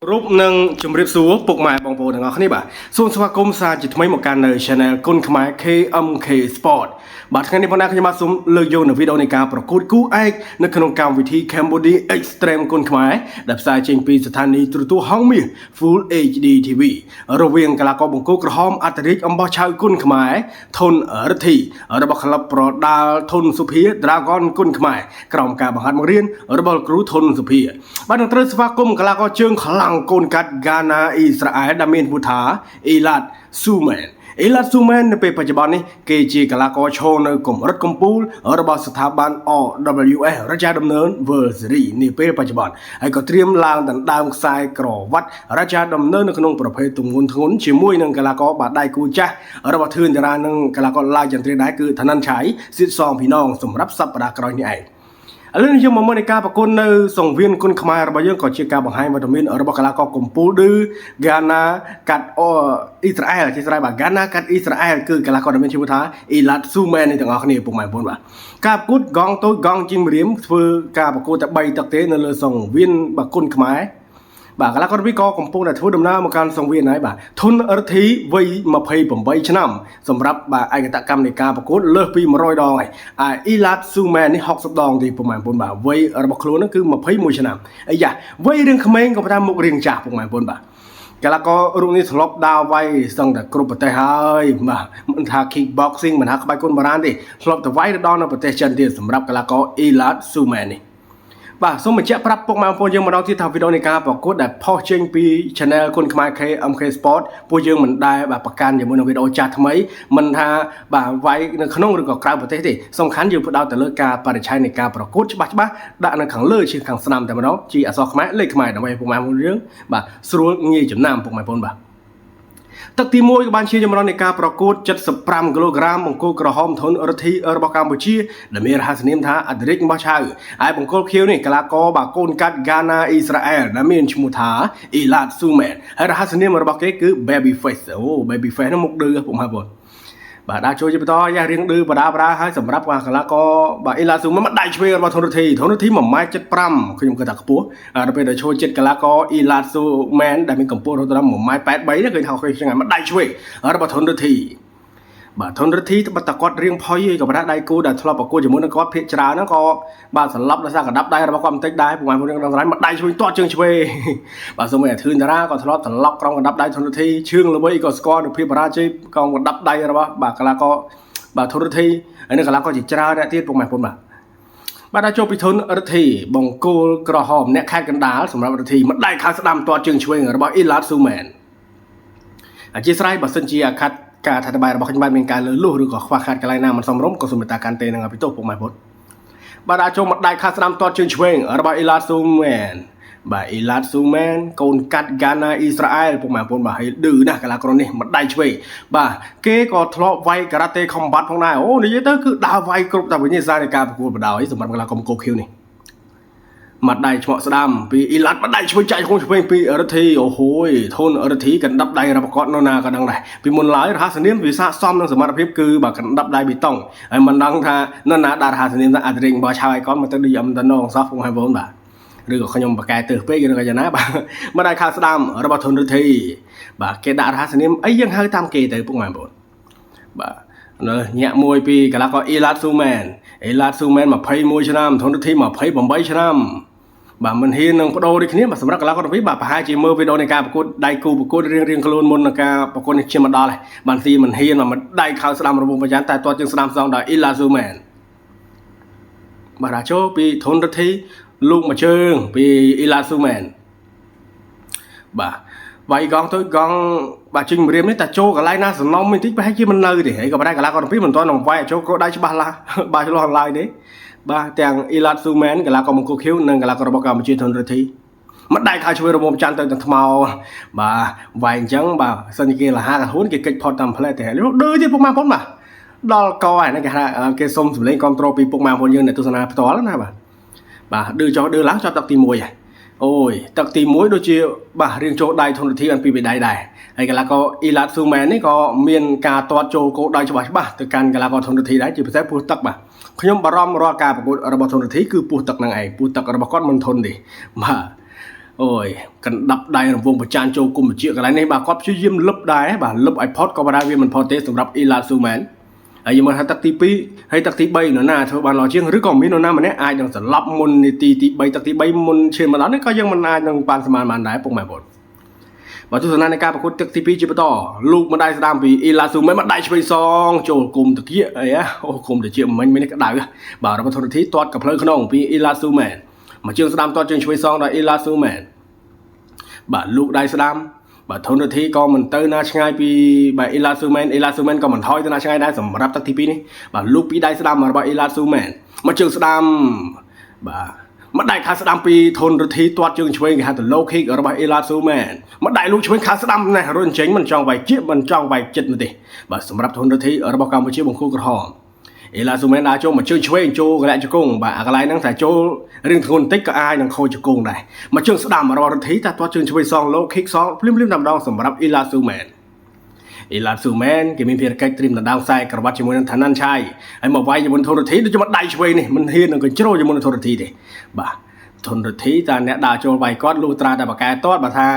រូបនឹងជំរាបសួរពុកម៉ែបងប្អូនទាំងអស់គ្នាបាទសូមស្វាគមន៍សាជាថ្មីមកកាន់នៅ Channel គុណខ្មែរ KMK Sport បាទថ្ងៃនេះបងប្អូនខ្ញុំបាទសូមលើកយកនៅវីដេអូនៃការប្រកួតគូឯកនៅក្នុងកម្មវិធី Cambodia Extreme គុណខ្មែរដែលផ្សាយចេញពីស្ថានីយ៍ទូរទស្សន៍ហងមាស Full HD TV រវាងកីឡាករបង្គោលក្រហមអត្តរាជអំបោះឆៅគុណខ្មែរធនរិទ្ធីរបស់ក្លឹបប្រដាល់ធនសុភា Dragon គុណខ្មែរក្រោមការបង្ហាត់បង្រៀនរបស់គ្រូធនសុភាបាទនឹងត្រូវស្វាគមន៍កីឡាករជើងខ្លាំងកូនកាត់ហ្គាណាអ៊ីស្រាអែលដែលមានឈ្មោះថាអ៊ីឡាតស៊ូមែននៅពេលបច្ចុប្បន្ននេះគេជាកីឡាករឈរនៅកម្រិតកំពូលរបស់ស្ថាប័ន OWS រជាដំណើរ World Series នាពេលបច្ចុប្បន្នហើយក៏ត្រៀមឡើងដណ្ដើមខ្សែក្រវ៉ាត់រជាដំណើរនៅក្នុងប្រភេទទម្ងន់ធ្ងន់ជាមួយនឹងកីឡាករបាដៃគូចាស់របស់ធឿនតារានិងកីឡាករឡាយចន្ទ្រាដែរគឺឋានន្តឆៃស៊ីតសងพี่น้องសម្រាប់សប្តាហ៍ក្រោយនេះឯងឥឡូវយើងមកមើលនៃការប្រកួតនៅសង្វៀនគុណខ្មែររបស់យើងក៏ជាការបង្ហាញវត្តមានរបស់កីឡាករកំពូលឌឺហ្គាណាកាត់អ៊ីស្រាអែលជាស្រ័យបាទហ្គាណាកាត់អ៊ីស្រាអែលគឺកីឡាករដែលមានឈ្មោះថាអ៊ីឡាតស៊ូមែននេះទាំងអស់គ្នាពុកម៉ែបងប្អូនបាទការប្រកួតកងតូចកងជីមរៀមធ្វើការប្រកួតតែ3ទឹកទេនៅលើសង្វៀនបាទគុណខ្មែរបាទកីឡាករនេះក៏កំពុងតែធ្វើដំណើរមកកាន់សង្វៀនហើយបាទធនរិទ្ធីវ័យ28ឆ្នាំសម្រាប់បាទឯកតកម្មនៃការប្រកួតលើសពី100ដងហើយអ៊ីឡាតស៊ូមែននេះ60ដងទេពុកម៉ែបងប្អូនបាទវ័យរបស់ខ្លួននោះគឺ21ឆ្នាំអាយ៉ាវ័យរឿងក្មេងក៏ប៉ុន្តែមុខរៀងចាស់ពុកម៉ែបងប្អូនបាទកីឡាកររូបនេះធ្លាប់ដើរវាយស្ទង់តែគ្រប់ប្រទេសហើយបាទមិនថា kickboxing មិនថាក្បាច់គុណបុរាណទេធ្លាប់តែវាយទៅដល់នៅប្រទេសចិនទៀតសម្រាប់កីឡាករអ៊ីឡាតស៊ូមែននេះបាទសូមបញ្ជាក់ប្រាប់ពុកម៉ែបងប្អូនយើងម្ដងទៀតថាវីដេអូនៃការប្រកួតដែលផុសចេញពី Channel គុណខ្មែរ KMK Sport ពួកយើងមិនដែលបាទប្រកាន់ជាមួយនឹងវីដេអូចាស់ថ្មីមិនថាបាទវាយនៅក្នុងឬក៏ក្រៅប្រទេសទេសំខាន់យើងផ្ដោតទៅលើការបរិច្ឆេទនៃការប្រកួតច្បាស់ដាក់នៅខាងលើជាខាងស្នាមតែម្ដងជាអក្សរខ្មែរលេខខ្មែរដើម្បីពុកម៉ែបងប្អូនយើងបាទស្រួលងាយចំណាំពុកម៉ែបងប្អូនបាទទឹកទី1ក៏បានជាចម្រុះនៃការប្រកួត75គីឡូក្រាមបង្គោលក្រហមធនរិទ្ធីរបស់កម្ពុជាដែលមានរហស្សនាមថាអឌ្រិកបោះឆៅហើយបង្គោលខៀវនេះកីឡាករបាទកូនកាត់ហ្គាណាអ៊ីស្រាអែលដែលមានឈ្មោះថាអ៊ីឡាតស៊ូមែនហើយរហស្សនាមរបស់គេគឺ Baby Face អូ Baby Face នោះមុខឌឺពុកម៉ែបងបាទដាក់ចូលជាបន្តយ៉ារៀងឌឺបដាហើយសម្រាប់កីឡាករបាទអ៊ីឡាស៊ូមែនមកដៃឆ្វេងរបស់ធនរិទ្ធី1.75 ម៉ែត្រខ្ញុំគិតថាខ្ពស់ដល់ពេលដែលចូលចិត្តកីឡាករអ៊ីឡាស៊ូមែនដែលមានកម្ពស់រហូតដល់1.83 ម៉ែត្រនេះឃើញថាឃើញឆ្ងាយមកដៃឆ្វេងរបស់ធនរិទ្ធីបាទធនរិទ្ធីបាត់តែគាត់រៀងផុយក៏ប៉ុន្តែដៃគូដែលធ្លាប់ប្រកួតជាមួយនឹងគាត់ភាគច្រើនហ្នឹងក៏បាទសន្លប់ដោយសារកណ្ដាប់ដៃរបស់គាត់បន្តិចដែរពុកម៉ែបងប្អូនដឹងស្រាយមកដៃឆ្វេងទាត់ជើងឆ្វេងបាទសូមឲ្យធឿនតារាក៏ធ្លាប់សន្លប់ក្រោមកណ្ដាប់ដៃធនរិទ្ធីឈឿងល្បីក៏ស្គាល់នូវភាពបរាជ័យក្រោមកណ្ដាប់ដៃរបស់បាទកីឡាករបាទធនរិទ្ធីហើយនឹងកីឡាករជាច្រើនអ្នកទៀតពុកម៉ែបងប្អូនបាទដល់ចូលពីធនរិទ្ធីបង្គោលក្រហមអ្នកខេត្តកណ្ដាលសម្រាប់រិទ្ធីមកដៃខាងស្ដាំទាត់ជើងឆ្វេងរបស់អ៊ីឡាតស៊ូមែនអធិស្ឋានបើសិនជាអាខាត់ការអធិប្បាយរបស់ខ្ញុំបាទមានការលើលុះឬក៏ខ្វះខាតកន្លែងណាមិនសមរម្យក៏សូមមេត្តាកាន់ទេនឹងអភិទោសពុកម៉ែបងប្អូនបាទដាក់ចូលមកដៃខាងស្ដាំទាត់ជើងឆ្វេងរបស់អ៊ីឡាតស៊ូមែនបាទអ៊ីឡាតស៊ូមែនកូនកាត់ហ្គាណាអ៊ីស្រាអែលពុកម៉ែបងប្អូនបាទហើយឌឺណាស់កីឡាករនេះមកដៃឆ្វេងបាទគេក៏ធ្លាប់វាយការ៉ាតេខំបាត់ផងដែរអូនិយាយទៅគឺដើរវាយគ្រប់តែវិញ្ញាសានៃការប្រកួតបដ ாய் សម្រាប់កីឡាករមកគូខៀវនេះមកដៃឆ្មក់ស្ដាំពីអ៊ីឡាតមកដៃឆ្វេងចាច់ក្នុងឆ្វេងពីរិទ្ធីអូហូយធនរិទ្ធីកណ្ដាប់ដៃរបស់គាត់នៅណាក៏ដឹងដែរពីមុនឡើយរហស្សនាមវាស័ក្តិសមនឹងសមត្ថភាពគឺបាទកណ្ដាប់ដៃប៊ីតុងហើយមិនដឹងថានៅណាដាក់រហស្សនាមថាអត់រិងបោះឆៅឲ្យគាត់មកទៅឌីអឹមតណងសោះពុកម៉ែបងបាទឬក៏ខ្ញុំបកកែទៅពេកឬក៏យ៉ាងណាបាទមកដៃខាងស្ដាំរបស់ធនរិទ្ធីបាទគេដាក់រហស្សនាមអីយើងហៅតាមគេទៅពុកម៉ែបងបាទញាក់មួយពីកីឡាករអ៊ីឡាតស៊ូមែន21ឆ្នាំធនរិទ្ធី28ឆ្នាំបាទមិនហ៊ាននឹងបដូរដូចគ្នាបាទសម្រាប់កីឡាករទាំងពីរបាទប្រហែលជាមើលវីដេអូនៃការប្រកួតដៃគូប្រកួតរៀងខ្លួនមុននឹងការប្រកួតនេះជាមកដល់ហើយបានទីមិនហ៊ានមកដៃខោស្ដាំរវងប្រចាំតែទាត់ជើងស្ដាំសងដល់អ៊ីឡាស៊ូមែនបាទដាក់ចូលពីធនរិទ្ធីលូកមួយជើងពីអ៊ីឡាស៊ូមែនបាទវាយកងទៅកងបាទជិញរៀមនេះតែចូលកន្លែងណាសំណុំបន្តិចប្រហែលជាមិននៅទេហើយក៏ប៉ុន្តែកីឡាករទាំងពីរមិនទាន់នឹងវាយចូលគោលដៅច្បាស់ឡាស់បាទឆ្លោះឡើងទេបាទទាំងអ៊ីឡាតស៊ូមែនកីឡាករមង្គលខៀវនិងកីឡាកររបស់កម្ពុជាធនរិទ្ធីមកដៃខាងឆ្វេងរមុំច័ន្ទទៅទាំងថ្មបាទវាយអញ្ចឹងបាទសិនគេលហាកហ៊ុនគេកិច្ចផុតតាមផ្លែតែដូចទេពុកម៉ែបងប្អូនបាទដល់កហើយគេថាគេសុំសម្លេងគ្រប់ត្រូលពីពុកម៉ែបងប្អូនយើងនៅទស្សនាផ្ទាល់ណាបាទឌឺចោះឌឺឡើងចាប់ទឹកទី1ហើយអូយទឹកទី1ដូចជាបាទរៀងចូលដៃធនរិទ្ធីអនពីបេដៃដែរហើយកីឡាករអ៊ីឡាតស៊ូមែននេះក៏មានការទាត់ចូលគោលដៅច្បាស់ទៅកាន់កីឡាករធនរិទ្ធីដែរជាពិសេសពោះទឹកបាទខ្ញុំបារម្ភរាល់ការប្រកួតរបស់ធនរិទ្ធីគឺពោះទឹកនឹងឯងពោះទឹករបស់គាត់មិនធន់ទេបាទ អូយកណ្ដាប់ដៃរង្វង់ប្រចានចូលគុំជាកន្លែងនេះបាទគាត់ព្យាយាមលឹបដែរបាទលឹប iPod ក៏បាទវាមិនផុតទេសម្រាប់អ៊ីឡាស៊ូមែនហើយយើងមើលថាទឹកទី2ហើយទឹកទី3នរណាធ្វើបានល្អជាងឬក៏មាននរណាម្នាក់អាចនឹងសន្លប់មុននាទីទី3ទឹកទី3មុនឈានមកដល់នេះក៏យើងមិនអាចនឹងបានស្មានបានដែរពុកម៉ែបងបាទទស្សនានៃការប្រកួតទឹកទី2ជាបន្តលោកម្ដាយស្ដាមពីអ៊ីឡាស៊ូមែនម្ដាយឆ្វេងសងចូលគុំតាគៀអីអូគុំតាគៀមិញនេះក្តៅបាទរបស់ធនធីទាត់កាភ្លើក្នុងពីអ៊ីឡាស៊ូមែនមកជើងស្ដាំទាត់ជើងឆ្វេងសងដល់អ៊ីឡាស៊ូមែនបាទលោកដៃស្ដាំបាទធនធីក៏មិនទៅណាឆ្ងាយពីបាទអ៊ីឡាស៊ូមែនក៏មិនថយទៅណាឆ្ងាយដែរសម្រាប់ទឹកទី2នេះបាទលោកពីដៃស្ដាំរបស់អ៊ីឡាស៊ូមែនមកជើងស្ដាំបាទម្ដាយខាងស្ដាំពីធនធីទាត់ជើងឆ្វេងគេហៅទៅ low kick របស់អ៊ីឡាស៊ូមែនម្ដាយលោកឆ្វេងខាងស្ដាំណែរុញចេញមិនចង់វាយជាមិនចង់វាយចិត្តនោះទេបាទសម្រាប់ធនធីរបស់កម្ពុជាបង្គោលក្រហមអ៊ីឡាស៊ូមែនដើរចូលមកជើងឆ្វេងចូលកន្លែងជង្គង់បាទអាកន្លែងហ្នឹងតែចូលរឿងធ្ងន់បន្តិចក៏អាចនឹងខូចជង្គង់ដែរមកជើងស្ដាំរបស់រដ្ឋីតែទាត់ជើងឆ្វេងសង low kick សងភ្លាមតែម្ដងសម្រាប់អ៊ីឡាស៊ូមែនគេមានភារកិច្ចត្រៀមដណ្ដើមខ្សែក្រវ៉ាត់ជាមួយនឹងឋាន័នឆៃហើយមកវាយជាមួយធនរដ្ឋីដូចជាមកដៃឆ្វេងនេះមិនហ៊ាននឹងកញ្ជ្រោលជាមួយនឹងធនរដ្ឋីទេបាទធនរដ្ឋីតាអ្នកដើរចូលវាយគាត់លុះត្រាតែបកកែទាត់បើថា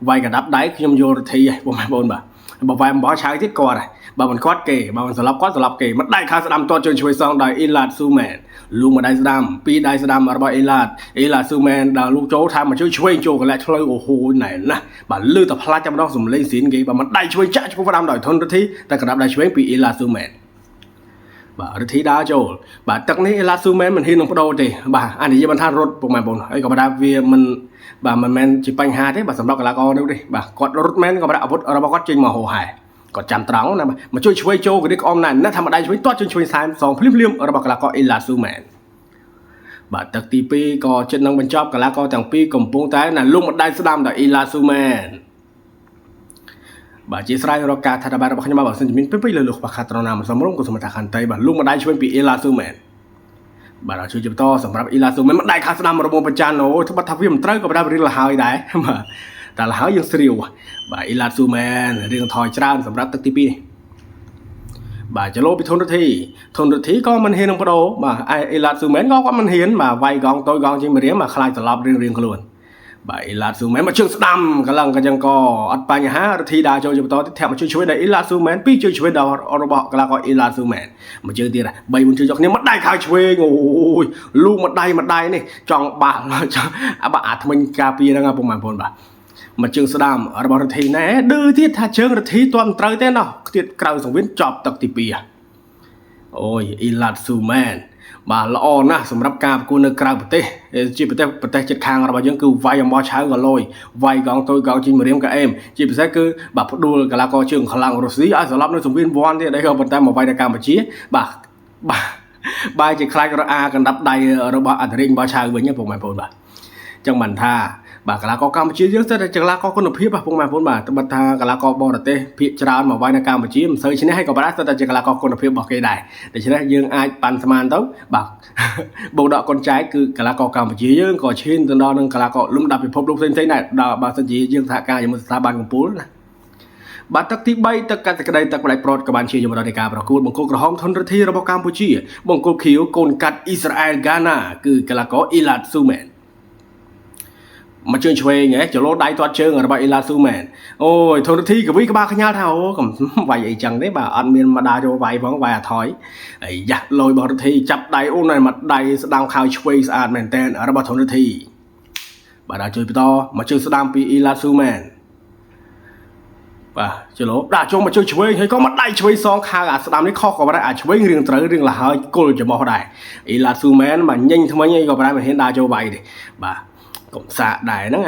វាយកណ្ដាប់ដៃខ្ញុំយករដ្ឋីហ៎បងប្អូនបាទបើវាយអំបោះឆៅទៀតគាត់ហ៎បើមិនគាត់គេបើមិនស្លាប់គាត់ស្លាប់គេមិនដៃខាងស្ដាំទាត់ជើងឆ្វេងសងដោយអ៊ីឡាស៊ូមែនលូមកដៃស្ដាំពីរដៃស្ដាំរបស់អ៊ីឡាស៊ូមែនដើរលូចូលថាមកជួយឆ្វេងចូលកន្លែងឆ្លូវអូហូណែណាបាទលឺតែផ្លាច់តែម្ដងសំលេងស៊ីនគេបើមិនដៃឆ្វេងចាក់ឆ្ពោះស្ដាំដោយធនរដ្ឋីតែកណ្ដាប់ដៃឆ្វេងពីអ៊ីឡាស៊ូមែនបាទរដ្ឋីដើរចូលបាទទឹកនេះអ៊ីឡាស៊ូមែនមិនហ៊ាននឹងបដូរទេបាទអានេះយើងមិនថារត់ពុកម៉ែបងហើយក៏បើថាវាមិនបាទមិនមែនជាបញ្ហាទេបាទសម្រាប់កីឡាករនោះទេបាទគាត់រត់មែនក៏បើអាវុធរបស់គាត់ចេញមកហោហែគាត់ចាំត្រង់ណាមកជួយឆ្វេងចូលក៏នេះក្អមណាស់ណាធម្មតាឆ្វេងទាត់ជួយសែនសងភ្លាមរបស់កីឡាករអ៊ីឡាស៊ូមែនបាទទឹកទី2ក៏ជិតនឹងបញ្ចប់កីឡាករទាំងពីរកំពុងតែណាលុកម្ដាយស្ដាំដល់អ៊ីឡាស៊ូមែនបាទជាស្រ័យរកការថាតរបស់ខ្ញុំបើសិនជាមានពេលលើលោកខ្វះខាតត្រង់ណាមិនសមរម្យក៏សូមថាខន្តីបាទលុកម្ដាយឆ្វេងពីអ៊ីឡាស៊ូមែនបាទឲ្យជួយបន្តសម្រាប់អ៊ីឡាស៊ូមែនម្ដាយខាងស្ដាំរបស់ប្រចានអូធ្វើបាត់ថាវាមិនត្រូវក៏បើរៀនលហើយដែរបាទតែលហើយយើងស្រាវបាទអ៊ីឡាស៊ូមែនរៀងថយច្រើនសម្រាប់ទឹកទី2នេះបាទចលោពីធនរដ្ឋីក៏មិនហ៊ាននឹងបដូរបាទអ៊ីឡាស៊ូមែនក៏គាត់មិនហ៊ានបាទវាយកងតូចកងជាងម្រាមបាទខ្លាចត្រឡប់រៀងខ្លួនបាទអ៊ីឡាស៊ូមែនមកជើងស្ដាំកលឹងក៏ចឹងក៏អត់បញ្ហារដ្ឋីដើរចូលជាបន្តទៀតធាក់មកជួយដល់អ៊ីឡាស៊ូមែនពីរជួយឆ្វេងដល់របស់កីឡាករអ៊ីឡាស៊ូមែនមកជើងទៀត3 4ជួយយកគ្នាមកដៃខោឆ្វេងអូយលូមកដៃនេះចង់បាក់បាទអាថ្មិញការពារហ្នឹងពុកម៉ែបងប្អូនបាទមកជើងស្ដាំរបស់រដ្ឋីណែឌឺទៀតថាជើងរដ្ឋីទាត់មិនត្រូវទេណោះទៀតក្រៅសង្វៀនចប់ទឹកទី2អូយអ៊ីឡាស៊ូមែនបាទល្អណាស់សម្រាប់ការប្រកួតនៅក្រៅប្រទេសជាប្រទេសជិតខាងរបស់យើងគឺវាយអំបោះឆៅក៏លយវាយកងតូចកងជីមរៀមក៏អេមជាពិសេសគឺបាទផ្ដួលកីឡាករជើងខ្លាំងរុស្ស៊ីឲ្យស្លាប់នៅសង្វៀនវ័នទៀតហើយក៏ប៉ុន្តែមកវាយនៅកម្ពុជាបាទជាខ្លាចរអាកណ្ដាប់ដៃរបស់អធិរិញអំបោះឆៅវិញពុកម៉ែបងប្អូនបាទចឹងបានថាបាទកីឡាករកម្ពុជាយើងស្ទើរតែកីឡាករគុណភាពពុកម៉ែបងប្អូនបាទត្បិតថាកីឡាករបរទេសភាគច្រើនមកវាយនៅកម្ពុជាមិនសូវឈ្នះហើយក៏បាទស្ទើរតែជាកីឡាករគុណភាពរបស់គេដែរដូច្នេះយើងអាចប៉ាន់ស្មានទៅបាទបូដកកូនចែកគឺកីឡាករកម្ពុជាយើងក៏ឈានទៅដល់នឹងកីឡាករលំដាប់ពិភពលោកផ្សេងៗដែរដល់បើសិនជាយើងសហការជាមួយស្ថាប័នកម្ពុជាណាបាទទឹកទី3ទឹកកាត់សេចក្តីទឹកផ្ដាច់ប្រត់ក៏បានជាយមរដ្ឋនៃការប្រកួតបង្គោលក្រហមធនរដ្ឋីរបស់កម្ពុជាបង្គោលខៀវកូនកាត់អ៊ីស្រាអែលហ្គាណាគឺកីឡាករអ៊ីឡាស៊ូមែនមកជើងឆ្វេងចលោដៃទាត់ជើងរបស់អ៊ីឡាស៊ូមែនអូយធនរដ្ឋីកវីក្បាលខ្ញាល់ថាអូកុំវាយអីចឹងទេបាទអត់មានមកដាចូលវាយផងវាយអាថយហើយយ៉ាស់លយរបស់រដ្ឋីចាប់ដៃអូនហើយមកដៃស្ដាំខោឆ្វេងស្អាតមែនតើរបស់ធនរដ្ឋីបាទដល់ជួយបន្តមកជើងស្ដាំពីអ៊ីឡាស៊ូមែនបាទចលោដាក់ចូលមកជើងឆ្វេងហើយក៏មកដៃឆ្វេងសងខាងអាស្ដាំនេះខុសក៏បាទអាឆ្វេងរៀងត្រូវរៀងលហើយគល់ច្រមុះដែរអ៊ីឡាស៊ូមែនបាទញញថ្មិញអីក៏បាទមិនហ៊ានដាក់ចូលវាយទេបាទកំសាកដែរហ្នឹង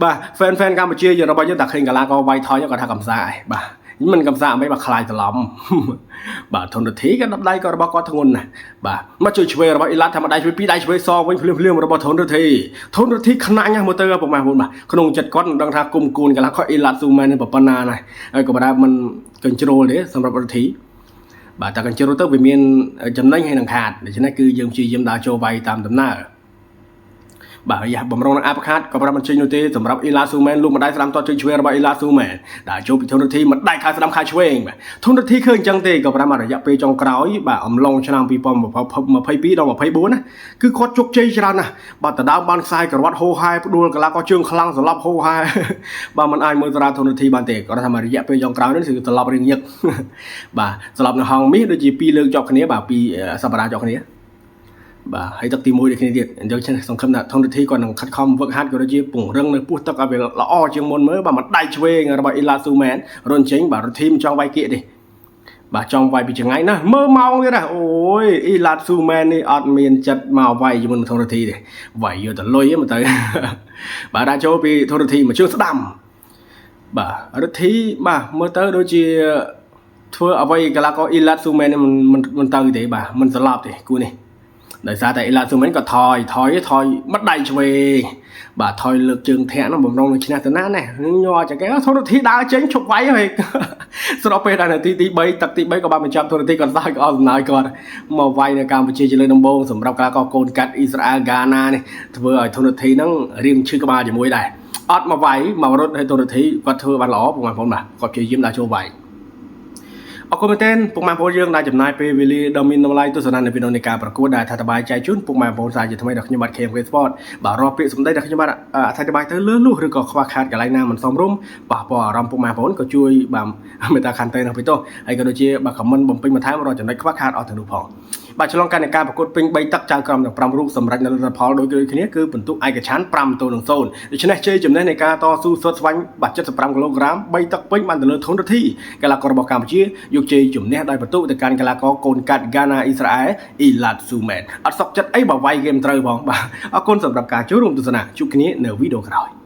បាទហ្វេនកម្ពុជាយើងរបស់យើងតែឃើញកីឡាករវាយថយគាត់ថាកំសាកឯងបាទមិនកំសាកមិនបាទខ្លាចច្រឡំបាទធនរដ្ឋីក៏ដប់ដៃក៏របស់គាត់ធ្ងន់ណាស់បាទមកជួយឆ្វេងរបស់អ៊ីឡាធម្មតាជួយពីរដៃឆ្វេងសងវិញភ្លាមរបស់ធនរដ្ឋីខ្នាញ់ណាស់មើលទៅពុកម៉ែបងបាទក្នុងចិត្តគាត់មិនដឹងថាគុំគួនកីឡាករអ៊ីឡាស៊ូមែននេះប៉ុណ្ណាណាហើយក៏បាទមិនកញ្ជ្រោលទេសម្រាប់រដ្ឋីបាទតែកញ្ជ្រោលទៅវាមានចំណេញហើយនឹងខាតដូច្នេះគឺយើងព្យាយាមដើរចូលវាយតាមដំណើរ បាទយ៉ាបំរុងនឹងអាប់ខាតក៏ប្រាប់មិនចេញនោះទេសម្រាប់អ៊ីឡាស៊ូមែនលូកម្ដាយស្ដាំតជួយឆ្វេងរបស់អ៊ីឡាស៊ូមែនដែលចូលពីធនធានម្ដាយខាងស្ដាំខាងឆ្វេងបាទធនធានឃើញអញ្ចឹងទេក៏ប្រាប់រយៈពេលចុងក្រោយបាទអំឡុងឆ្នាំ2022ដល់24ណាគឺគាត់ជោគជ័យច្រើនណាស់បាទដណ្ដើមបានខ្សែក្រវ៉ាត់ហូហែផ្ដួលកីឡាករជើងខ្លាំងសម្រាប់ហូហែបាទមិនអាចមើលតារាធនធានបានទេគាត់ថារយៈពេលចុងក្រោយនេះគឺត្រឡប់រៀងញឹកបាទត្រឡប់នៅហងមាសដូចជា2លើកជាប់គ្នាបាទ2សប្តាហ៍ជាប់គ្នាបាទហើយទឹកទី1ដូចគ្នាទៀតអញ្ចឹងសង្ឃឹមថាធនធានគាត់នឹងខិតខំវឹកហាត់ក៏ដូចជាពង្រឹងនៅពោះទឹកឲ្យវាល្អជាងមុនមើលបាទមិនដៃឆ្វេងរបស់អ៊ីឡាស៊ូមែនរុនចេញបាទធីមចង់វាយគៀកទេបាទចង់វាយពីចង្អៃណាមើលម៉ោងទៀតណាអូយអ៊ីឡាស៊ូមែននេះអត់មានចិត្តមកវាយជាមួយនឹងធនធានទេវាយយកទៅលុយហ្នឹងទៅបាទដាក់ចូលពីធនធានមួយជើងស្ដាំបាទរិទ្ធីបាទមើលទៅដូចជាធ្វើអ្វីកីឡាករអ៊ីឡាស៊ូមែននេះមិនទៅទេបាទមិនស្លាប់ទេគូនេះដោយសារតែអ៊ីឡាស៊ូមែនក៏ថយមិនដៃឆ្វេងបាទថយលើកជើងធាក់នោះបំរុងនឹងឈ្នះទៅណានេះញ័រចាគេធនធានដើរចេញឈប់វាយហើយស្របពេលដល់នាទីទី3ទឹកទី3ក៏បានបញ្ចប់ធនធានគាត់សោះក៏អស់សំណើចគាត់មកវាយនៅកម្ពុជាជាលើកដំបូងសម្រាប់កីឡាករកូនកាត់អ៊ីស្រាអែលហ្គាណានេះធ្វើឲ្យធនធានហ្នឹងរៀងឈឺក្បាលជាមួយដែរអត់មកវាយមករត់ឲ្យធនធានគាត់ធ្វើបានល្អបងប្អូនបាទគាត់ព្យាយាមដាក់ចូលវាយអរគុណមែនទែនពុកម៉ែបងប្អូនយើងដែលចំណាយពេលវេលាដ៏មានតម្លៃទស្សនានៅវីដេអូនៃការប្រកួតដែលថាសប្បាយใจជូនពុកម៉ែបងប្អូនសាជាថ្មីដល់ខ្ញុំបាទ KMK Sport បាទរាល់ពាក្យសម្ដីដែលខ្ញុំបាទអធិប្បាយទៅលើលុះឬក៏ខ្វះខាតកន្លែងណាមិនសមរម្យប៉ះពាល់អារម្មណ៍ពុកម៉ែបងប្អូនក៏ជួយបាទមេត្តាខន្តីនៅពីទោះហើយក៏ដូចជាបាទខមមិនបំពេញបន្ថែមរាល់ចំណុចខ្វះខាតអស់ទាំងនោះផងបាទឆ្លងកាត់នៃការប្រកួតពេញ3ទឹកចៅក្រមទាំង5រូបសម្រាប់នៅលទ្ធផលដូចគ្នាគឺពិន្ទុឯកច្ឆ័ន្ទ5-0ដូច្នេះជ័យជំនះនៃការតស៊ូស្វិតស្វាញ់បាទ75គីឡូក្រាម3ទឹកពេញបានទៅលើធនធានកីឡាកររបស់កម្ពុជាយកជ័យជំនះដោយបន្ទុទៅកាន់កីឡាករកូនកាត់ហ្គាណាអ៊ីស្រាអែលអ៊ីឡាស៊ូមែនអត់សុខចិត្តអីបើវាយគេមិនត្រូវផងបាទអរគុណសម្រាប់ការចូលរួមទស្សនាជួបគ្នានៅវីដេអូក្រោយ